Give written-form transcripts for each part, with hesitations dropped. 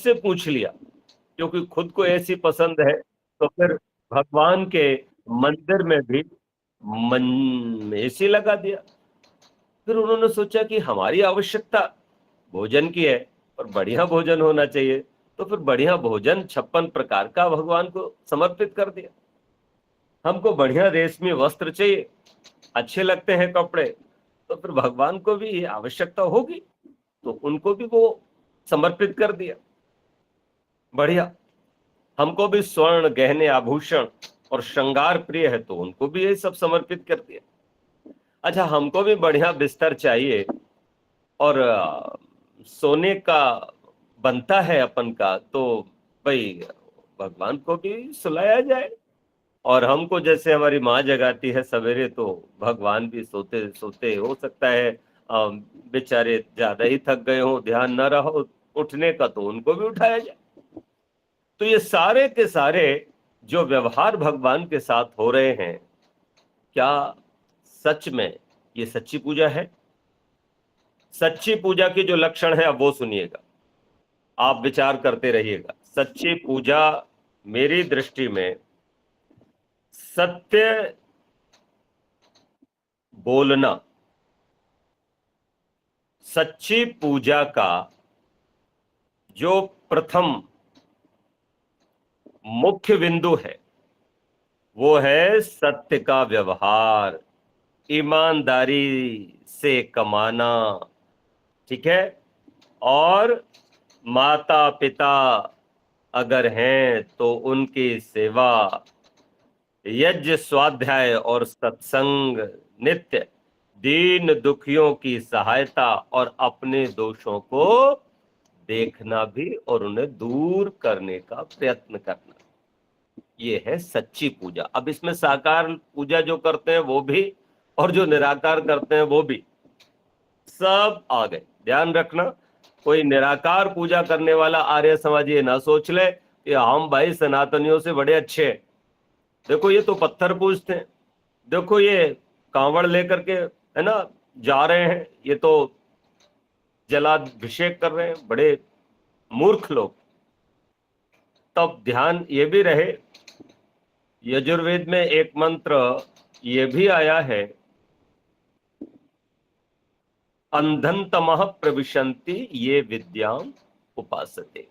से पूछ लिया, क्योंकि खुद को ऐसी पसंद है, तो फिर भगवान के मंदिर में भी एसी लगा दिया। फिर उन्होंने सोचा कि हमारी आवश्यकता भोजन की है, पर बढ़िया भोजन होना चाहिए, तो फिर बढ़िया भोजन 56 प्रकार का भगवान को समर्पित कर दिया। हमको बढ़िया रेशमी वस्त्र चाहिए, अच्छे लगते हैं कपड़े, तो फिर भगवान को भी आवश्यकता होगी, तो उनको भी वो समर्पित कर दिया। बढ़िया, हमको भी स्वर्ण गहने आभूषण और श्रृंगार प्रिय है, तो उनको भी ये सब समर्पित कर दिया। अच्छा, हमको भी बढ़िया बिस्तर चाहिए और सोने का बनता है अपन का, तो भाई भगवान को भी सुलाया जाए। और हमको जैसे हमारी माँ जगाती है सवेरे, तो भगवान भी सोते सोते हो सकता है बेचारे ज्यादा ही थक गए हो, ध्यान न रहो उठने का, तो उनको भी उठाया जाए। तो ये सारे के सारे जो व्यवहार भगवान के साथ हो रहे हैं, क्या सच में ये सच्ची पूजा है? सच्ची पूजा की जो लक्षण है, अब वो सुनिएगा, आप विचार करते रहिएगा। सच्ची पूजा मेरी दृष्टि में सत्य बोलना, सच्ची पूजा का जो प्रथम मुख्य बिंदु है, वो है सत्य का व्यवहार, ईमानदारी से कमाना, ठीक है। और माता पिता अगर हैं तो उनकी सेवा, यज्ञ स्वाध्याय और सत्संग, नित्य दीन दुखियों की सहायता और अपने दोषों को देखना भी और उन्हें दूर करने का प्रयत्न करना, ये है सच्ची पूजा। अब इसमें साकार पूजा जो करते हैं वो भी, और जो निराकार करते हैं वो भी, सब आ गए। ध्यान रखना, कोई निराकार पूजा करने वाला आर्य समाज ये ना सोच ले कि हम भाई सनातनियों से बड़े अच्छे हैं, देखो ये तो पत्थर पूजते हैं, देखो ये कांवड़ लेकर के है ना जा रहे हैं, ये तो जलाभिषेक कर रहे हैं, बड़े मूर्ख लोग। तब ध्यान ये भी रहे, यजुर्वेद में एक मंत्र ये भी आया है, अंधन तमः प्रविशन्ति ये विद्याम उपासते।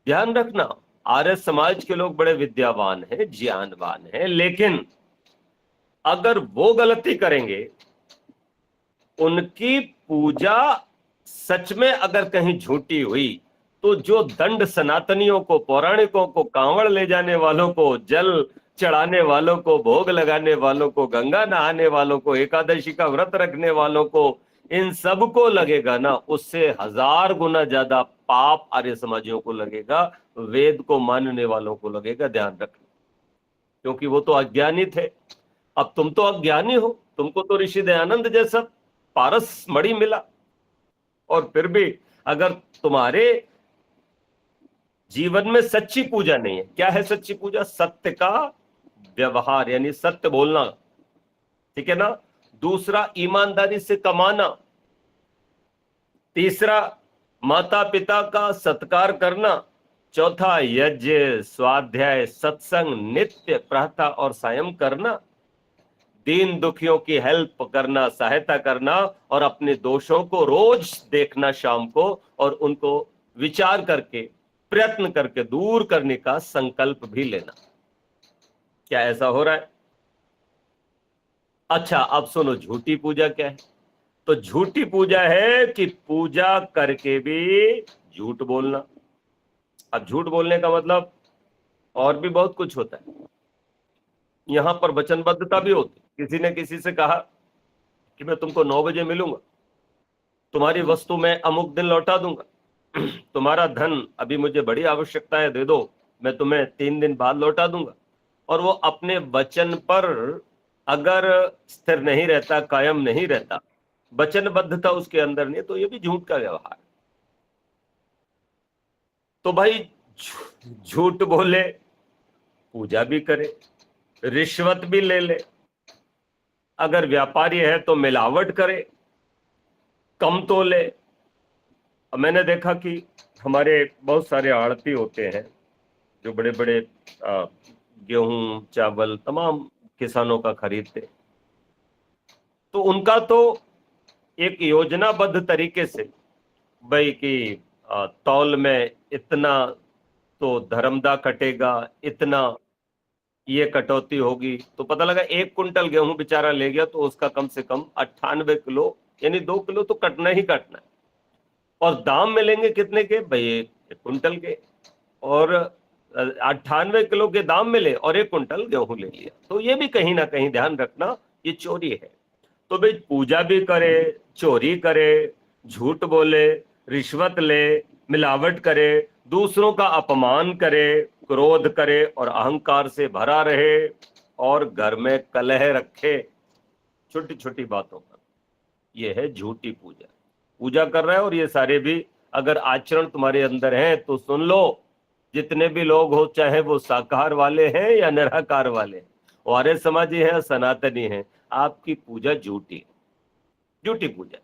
ध्यान रखना, आर्य समाज के लोग बड़े विद्यावान हैं, ज्ञानवान हैं, लेकिन अगर वो गलती करेंगे, उनकी पूजा सच में अगर कहीं झूठी हुई, तो जो दंड सनातनियों को, पौराणिकों को, कांवड़ ले जाने वालों को, जल चढ़ाने वालों को, भोग लगाने वालों को, गंगा नहाने वालों को, एकादशी का व्रत रखने वालों को, इन सब को लगेगा ना, उससे 1000 गुना ज्यादा पाप आर्य समाजियों को लगेगा, वेद को मानने वालों को लगेगा। ध्यान रखना, क्योंकि वो तो अज्ञानी थे। अब तुम तो अज्ञानी हो, तुमको तो ऋषि दयानंद जैसा पारस मणि मिला, और फिर भी अगर तुम्हारे जीवन में सच्ची पूजा नहीं है, क्या है सच्ची पूजा? सत्य का व्यवहार, यानी सत्य बोलना, ठीक है ना। दूसरा, ईमानदारी से कमाना। तीसरा, माता पिता का सत्कार करना। चौथा, यज्ञ स्वाध्याय सत्संग नित्य प्रातः और सायं करना। दीन दुखियों की हेल्प करना, सहायता करना, और अपने दोषों को रोज देखना शाम को, और उनको विचार करके प्रयत्न करके दूर करने का संकल्प भी लेना। क्या ऐसा हो रहा है? अच्छा, अब सुनो, झूठी पूजा क्या है? तो झूठी पूजा है कि पूजा करके भी झूठ बोलना। अब झूठ बोलने का मतलब और भी बहुत कुछ होता है। यहां पर वचनबद्धता भी होती, किसी ने किसी से कहा कि मैं तुमको 9 बजे मिलूंगा, तुम्हारी वस्तु मैं अमुक दिन लौटा दूंगा, तुम्हारा धन अभी मुझे बड़ी आवश्यकता है, दे दो, मैं तुम्हें 3 दिन बाद लौटा दूंगा। और वो अपने वचन पर अगर स्थिर नहीं रहता, कायम नहीं रहता, वचनबद्धता उसके अंदर नहीं, तो ये भी झूठ का व्यवहार। तो भाई झूठ बोले, पूजा भी करे, रिश्वत भी ले ले, अगर व्यापारी है तो मिलावट करे, कम तो ले। मैंने देखा कि हमारे बहुत सारे आड़ती होते हैं जो बड़े बड़े गेहूं चावल तमाम किसानों का खरीदते, तो उनका तो एक योजनाबद्ध तरीके से भाई कि तौल में इतना तो धर्मदा कटेगा, इतना ये कटौती होगी, तो पता लगा 1 कुंटल गेहूं बेचारा ले गया तो उसका कम से कम 98 किलो यानी 2 किलो तो कटना ही कटना है। और दाम मिलेंगे कितने के भाई? 1 कुंटल के। और 98 किलो के दाम मिले और 1 कुंटल गेहूं ले लिया, तो ये भी कहीं ना कहीं ध्यान रखना, ये चोरी है। तो भाई पूजा भी करे, चोरी करे, झूठ बोले, रिश्वत ले, मिलावट करे, दूसरों का अपमान करे, क्रोध करे और अहंकार से भरा रहे और घर में कलह रखे छोटी छोटी बातों पर, यह है झूठी पूजा। पूजा कर रहा है और ये सारे भी अगर आचरण तुम्हारे अंदर हैं तो सुन लो, जितने भी लोग हो, चाहे वो शाकाहार वाले हैं या निराकार वाले हैं, वो आर्य समाजी हैं, सनातनी हैं, आपकी पूजा झूठी है, झूठी पूजा।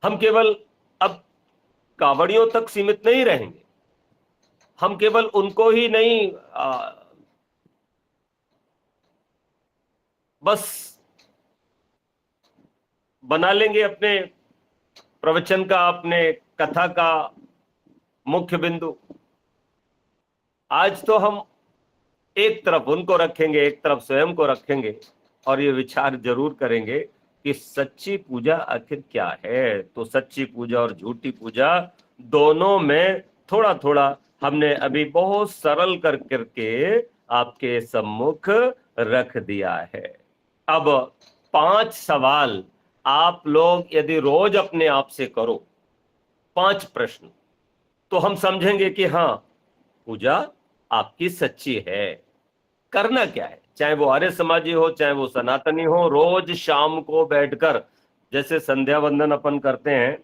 हम केवल अब कावड़ियों तक सीमित नहीं रहेंगे, हम केवल उनको ही नहीं बस बना लेंगे अपने प्रवचन का, अपने कथा का मुख्य बिंदु। आज तो हम एक तरफ उनको रखेंगे, एक तरफ स्वयं को रखेंगे और ये विचार जरूर करेंगे कि सच्ची पूजा आखिर क्या है। तो सच्ची पूजा और झूठी पूजा दोनों में थोड़ा थोड़ा हमने अभी बहुत सरल कर करके आपके सम्मुख रख दिया है। अब 5 सवाल आप लोग यदि रोज अपने आप से करो, 5 प्रश्न, तो हम समझेंगे कि हाँ, पूजा आपकी सच्ची है। करना क्या है, चाहे वो आर्य समाजी हो, चाहे वो सनातनी हो, रोज शाम को बैठकर जैसे संध्या वंदन अपन करते हैं,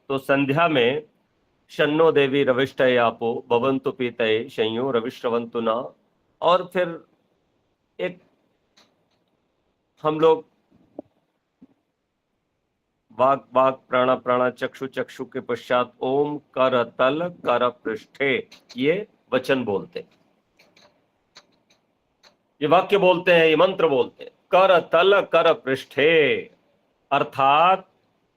तो संध्या में शन्नो देवी रविष्टय आपो भवन्तु पीतये शय्यो रविश्रवन्तु न, और फिर एक हम लोग वाक वाक प्राणा प्राणा चक्षु चक्षु के पश्चात ओम कर तल कर पृष्ठे, ये वचन बोलते हैं, ये वाक्य बोलते हैं, ये मंत्र बोलते हैं, कर तल कर पृष्ठे। अर्थात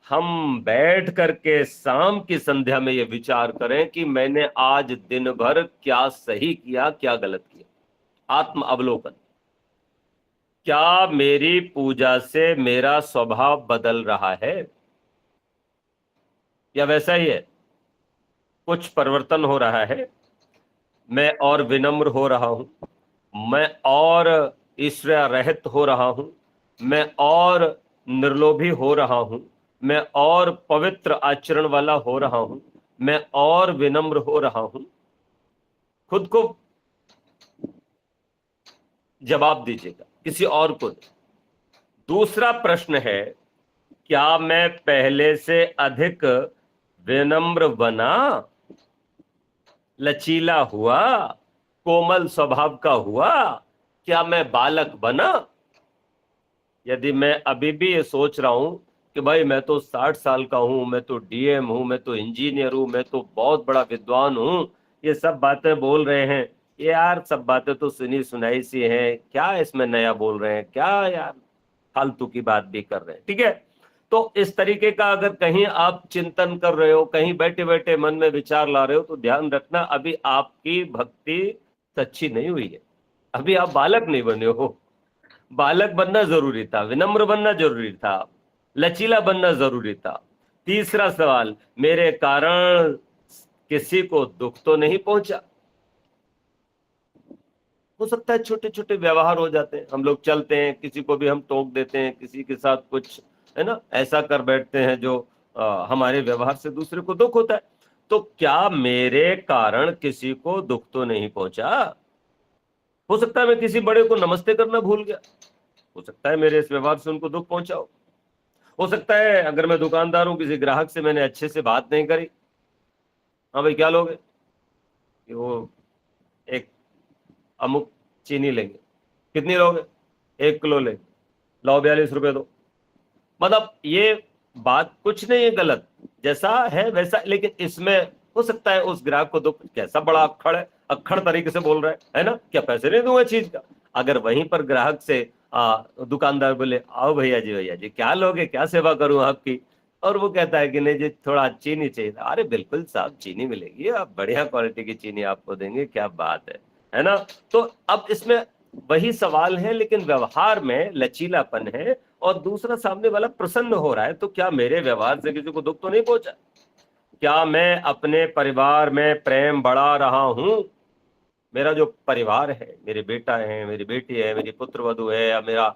हम बैठ करके शाम की संध्या में ये विचार करें कि मैंने आज दिन भर क्या सही किया, क्या गलत किया। आत्म अवलोकन, क्या मेरी पूजा से मेरा स्वभाव बदल रहा है या वैसा ही है, कुछ परिवर्तन हो रहा है, मैं और विनम्र हो रहा हूं, मैं और ईर्ष्या रहित हो रहा हूं, मैं और निर्लोभी हो रहा हूं, मैं और पवित्र आचरण वाला हो रहा हूं, मैं और विनम्र हो रहा हूं। खुद को जवाब दीजिएगा, किसी और को नहीं। दूसरा प्रश्न है, क्या मैं पहले से अधिक विनम्र बना, लचीला हुआ, कोमल स्वभाव का हुआ, क्या मैं बालक बना? यदि मैं अभी भी ये सोच रहा हूं कि भाई मैं तो 60 साल का हूं, मैं तो डीएम हूं, मैं तो इंजीनियर हूं, मैं तो बहुत बड़ा विद्वान हूं, ये सब बातें बोल रहे हैं, ये यार सब बातें तो सुनी सुनाई सी हैं, क्या इसमें नया बोल रहे हैं, क्या यार फालतू की बात भी कर रहे हैं, ठीक है। तो इस तरीके का अगर कहीं आप चिंतन कर रहे हो, कहीं बैठे बैठे मन में विचार ला रहे हो, तो ध्यान रखना अभी आपकी भक्ति सच्ची नहीं हुई है, अभी आप बालक नहीं बने हो। बालक बनना जरूरी था, विनम्र बनना जरूरी था, लचीला बनना जरूरी था। तीसरा सवाल, मेरे कारण किसी को दुख तो नहीं पहुंचा? हो सकता है छोटे छोटे व्यवहार हो जाते हैं, हम लोग चलते हैं, किसी को भी हम टोक देते हैं, किसी के साथ कुछ है ना ऐसा कर बैठते हैं जो हमारे व्यवहार से दूसरे को दुख होता है। तो क्या मेरे कारण किसी को दुख तो नहीं पहुंचा? हो सकता है मैं किसी बड़े को नमस्ते करना भूल गया, हो सकता है मेरे इस व्यवहार से उनको दुख पहुंचा हो सकता है अगर मैं दुकानदार हूं, किसी ग्राहक से मैंने अच्छे से बात नहीं करी, हाँ भाई क्या लोगे कि वो एक अमुक चीनी लेंगे, कितनी लोगे? 1 किलो लेंगे, लाओ 42 रुपए दो। मतलब ये बात कुछ नहीं है गलत, जैसा है वैसा, लेकिन इसमें हो सकता है उस ग्राहक को तो कैसा बड़ा अक्खड़ तरीके से बोल रहा है ना, क्या पैसे नहीं दूंगा चीज का। अगर वहीं पर ग्राहक से दुकानदार बोले, आओ भैया जी क्या लोगे, क्या सेवा करूं आपकी, और वो कहता है कि नहीं जी थोड़ा चीनी चाहिए था, अरे बिल्कुल साहब चीनी मिलेगी, आप बढ़िया क्वालिटी की चीनी आपको देंगे, क्या बात है ना। तो अब इसमें वही सवाल है, लेकिन व्यवहार में लचीलापन है और दूसरा सामने वाला प्रसन्न हो रहा है, तो क्या मेरे व्यवहार से किसी को दुख तो नहीं पहुंचा, क्या मैं अपने परिवार में प्रेम बढ़ा रहा हूं। मेरा जो परिवार है, मेरे बेटा है, मेरी बेटी है, मेरी पुत्र वधू है, या मेरा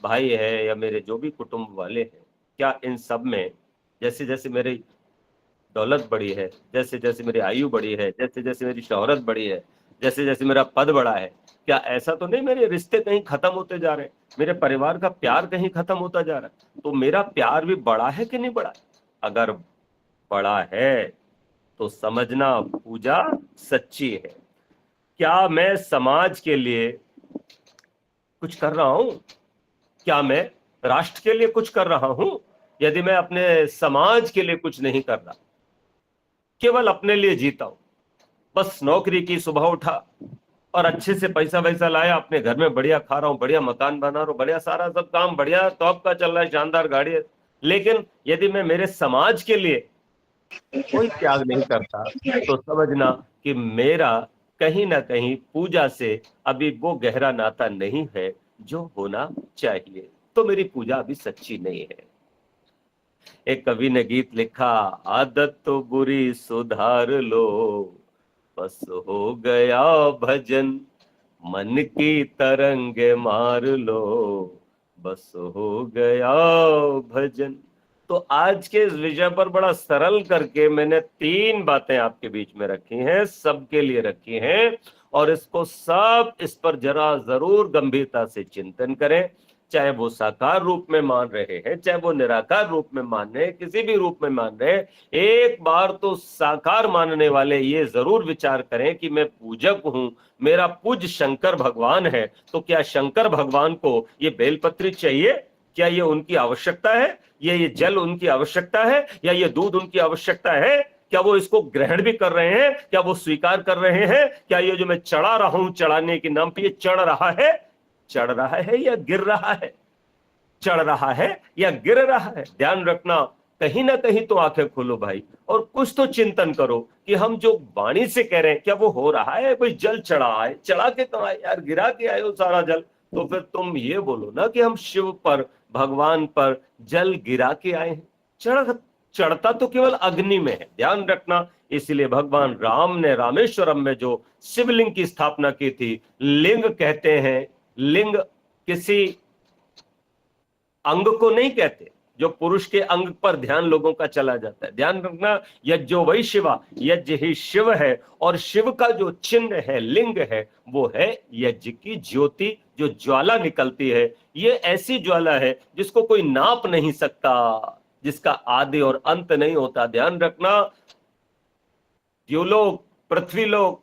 भाई है, या मेरे जो भी कुटुंब वाले हैं, क्या इन सब में जैसे जैसे मेरी दौलत बढ़ी है, जैसे जैसे मेरी आयु बढ़ी है, जैसे जैसे मेरी शोहरत बढ़ी है, जैसे जैसे मेरा पद बढ़ा है, क्या ऐसा तो नहीं मेरे रिश्ते कहीं खत्म होते जा रहे हैं, मेरे परिवार का प्यार कहीं खत्म होता जा रहा है। तो मेरा प्यार भी बढ़ा है कि नहीं बढ़ा है? अगर बढ़ा है तो समझना पूजा सच्ची है। क्या मैं समाज के लिए कुछ कर रहा हूं? क्या मैं राष्ट्र के लिए कुछ कर रहा हूं? यदि मैं अपने समाज के लिए कुछ नहीं कर रहा, केवल अपने लिए जीता हूं, बस नौकरी की, सुबह उठा और अच्छे से पैसा वैसा लाया, अपने घर में बढ़िया खा रहा हूं, बढ़िया मकान बना रहा हूं, बढ़िया सारा सब काम बढ़िया टॉप का चल रहा है, शानदार गाड़ी है, लेकिन यदि मैं मेरे समाज के लिए कोई त्याग नहीं करता, तो समझना कि मेरा कहीं ना कहीं पूजा से अभी वो गहरा नाता नहीं है जो होना चाहिए, तो मेरी पूजा अभी सच्ची नहीं है। एक कवि ने गीत लिखा, आदत तो बुरी सुधार लो, बस हो गया भजन, मन की तरंग मार लो, बस हो गया भजन। तो आज के इस विषय पर बड़ा सरल करके मैंने 3 बातें आपके बीच में रखी हैं, सबके लिए रखी हैं, और इसको सब इस पर जरा जरूर गंभीरता से चिंतन करें। चाहे वो साकार रूप में मान रहे हैं, चाहे वो निराकार रूप में मान रहे हैं, किसी भी रूप में मान रहे हैं, एक बार तो साकार मानने वाले ये जरूर विचार करें कि मैं पूजक हूं, मेरा पूज्य शंकर भगवान है, तो क्या शंकर भगवान को ये बेलपत्री चाहिए? क्या ये उनकी आवश्यकता है? ये जल उनकी आवश्यकता है, या ये दूध उनकी आवश्यकता है? क्या वो इसको ग्रहण भी कर रहे हैं? क्या वो स्वीकार कर रहे हैं? क्या ये जो मैं चढ़ा रहा हूं, चढ़ाने के नाम पे, ये चढ़ रहा है या गिर रहा है? चढ़ रहा है या गिर रहा है? ध्यान रखना, कहीं ना कहीं तो आंखें खोलो भाई, और कुछ तो चिंतन करो कि हम जो वाणी से कह रहे हैं क्या वो हो रहा है? कोई जल चढ़ा है, चढ़ा के कहा यार, गिरा के आए हो सारा जल, तो फिर तुम ये बोलो ना कि हम शिव पर, भगवान पर जल गिरा के आए हैं। चढ़ता तो केवल अग्नि में है, ध्यान रखना। इसलिए भगवान राम ने रामेश्वरम में जो शिवलिंग की स्थापना की थी, लिंग कहते हैं, लिंग किसी अंग को नहीं कहते, जो पुरुष के अंग पर ध्यान लोगों का चला जाता है। ध्यान रखना, यज्ञो वै शिवा, यज्ञ ही शिव है, और शिव का जो चिन्ह है, लिंग है, वो है यज्ञ की ज्योति, जो ज्वाला निकलती है। ये ऐसी ज्वाला है जिसको कोई नाप नहीं सकता, जिसका आदि और अंत नहीं होता। ध्यान रखना, द्युलोक, पृथ्वीलोक,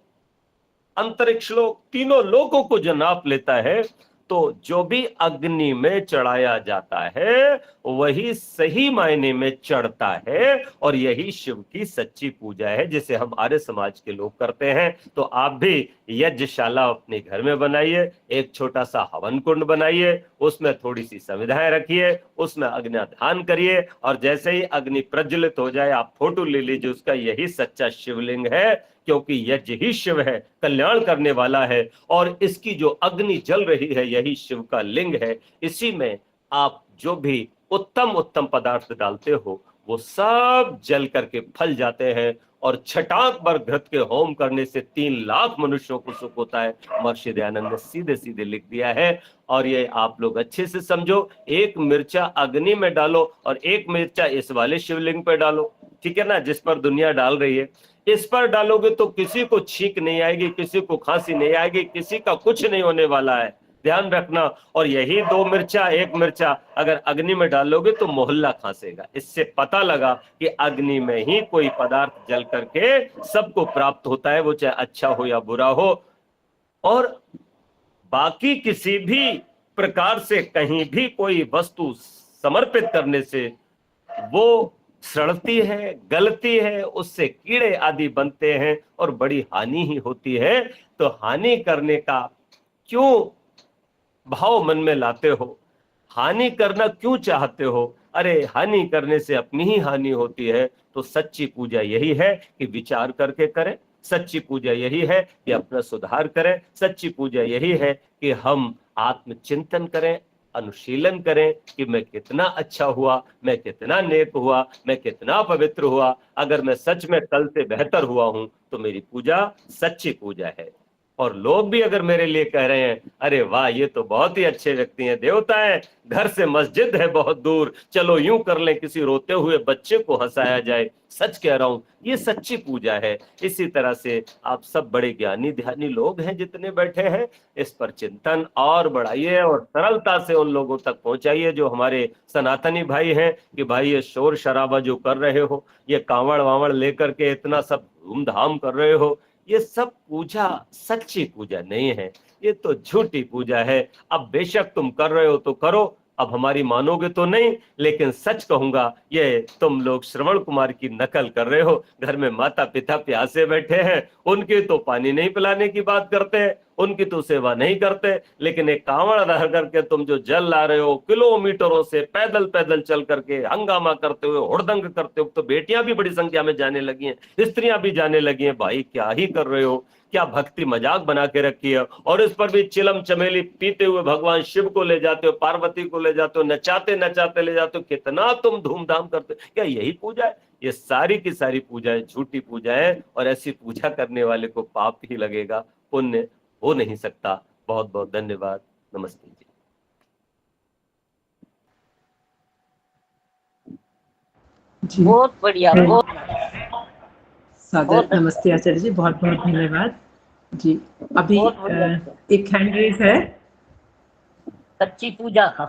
अंतरिक्ष लोक, तीनों लोकों को जो नाप लेता है, तो जो भी अग्नि में चढ़ाया जाता है वही सही मायने में चढ़ता है, और यही शिव की सच्ची पूजा है, जिसे हम आर्य समाज के लोग करते हैं। तो आप भी यज्ञशाला अपने घर में बनाइए, एक छोटा सा हवन कुंड बनाइए, उसमें थोड़ी सी संविधाएं रखिए, उसमें अग्निदान करिए, और जैसे ही अग्नि प्रज्वलित हो जाए आप फोटो ले लीजिए उसका, यही सच्चा शिवलिंग है, क्योंकि यज्ञ ही शिव है, कल्याण करने वाला है, और इसकी जो अग्नि जल रही है यही शिव का लिंग है। इसी में आप जो भी उत्तम उत्तम पदार्थ डालते हो वो सब जल करके फल जाते हैं, और छटाक पर घृत के होम करने से 3 लाख मनुष्यों को सुख होता है। महर्षि दयानंद ने सीधे सीधे लिख दिया है, और ये आप लोग अच्छे से समझो। एक मिर्चा अग्नि में डालो और एक मिर्चा इस वाले शिवलिंग पे डालो, ठीक है ना, जिस पर दुनिया डाल रही है, इस पर डालोगे तो किसी को छींक नहीं आएगी, किसी को खांसी नहीं आएगी, किसी का कुछ नहीं होने वाला है, ध्यान रखना। और यही 2 मिर्चा, 1 मिर्चा अगर अग्नि में डालोगे तो मोहल्ला खांसेगा। इससे पता लगा कि अग्नि में ही कोई पदार्थ जल करके सबको प्राप्त होता है, वो चाहे अच्छा हो या बुरा हो। और बाकी किसी भी प्रकार से कहीं भी कोई वस्तु समर्पित करने से वो सड़ती है, गलती है, उससे कीड़े आदि बनते हैं और बड़ी हानि ही होती है। तो हानि करने का क्यों भाव मन में लाते हो? हानि करना क्यों चाहते हो? अरे हानि करने से अपनी ही हानि होती है। तो सच्ची पूजा यही है कि विचार करके करें, सच्ची पूजा यही है कि अपना सुधार करें, सच्ची पूजा यही है कि हम आत्मचिंतन करें, अनुशीलन करें कि मैं कितना अच्छा हुआ, मैं कितना नेक हुआ, मैं कितना पवित्र हुआ। अगर मैं सच में कल से बेहतर हुआ हूं तो मेरी पूजा सच्ची पूजा है। और लोग भी अगर मेरे लिए कह रहे हैं, अरे वाह ये तो बहुत ही अच्छे व्यक्ति हैं, देवता है, घर से मस्जिद है बहुत दूर, चलो यूं कर लें किसी रोते हुए बच्चे को हंसाया जाए, सच कह रहा हूं ये सच्ची पूजा है। इसी तरह से आप सब बड़े ज्ञानी ध्यानी लोग हैं जितने बैठे हैं, इस पर चिंतन और बढ़ाइए और सरलता से उन लोगों तक पहुंचाइए जो हमारे सनातनी भाई हैं कि भाई ये शोर शराबा जो कर रहे हो, ये कांवड़ वावड़ लेकर के इतना सब धूमधाम कर रहे हो, ये सब पूजा सच्ची पूजा नहीं है, ये तो झूठी पूजा है। अब बेशक तुम कर रहे हो तो करो, अब हमारी मानोगे तो नहीं, लेकिन सच कहूंगा ये तुम लोग श्रवण कुमार की नकल कर रहे हो। घर में माता पिता प्यासे बैठे हैं, उनके तो पानी नहीं पिलाने की बात करते हैं, उनकी तो सेवा नहीं करते, लेकिन एक कांवड़ रह करके तुम जो जल ला रहे हो किलोमीटरों से पैदल पैदल चल करके हंगामा करते हुए हुड़दंग करते हो, तो बेटियां भी बड़ी संख्या में जाने लगी हैं, स्त्रियां भी जाने लगी हैं। भाई क्या ही कर रहे हो? क्या भक्ति मजाक बना के रखी है? और इस पर भी चिलम चमेली पीते हुए भगवान शिव को ले जाते हो, पार्वती को ले जाते हो, नचाते नचाते ले जाते हो, कितना तुम धूमधाम करते हो। क्या यही पूजा है? ये सारी की सारी पूजा है, झूठी पूजा है, और ऐसी पूजा करने वाले को पाप ही लगेगा, पुण्य हो नहीं सकता। बहुत बहुत धन्यवाद। नमस्ते जी। जी बहुत बढ़िया, बहुत सादर नमस्ते आचार्य जी, बहुत बहुत धन्यवाद जी। अभी बहुत बढ़िया। एक हैंड रेज है। सच्ची पूजा का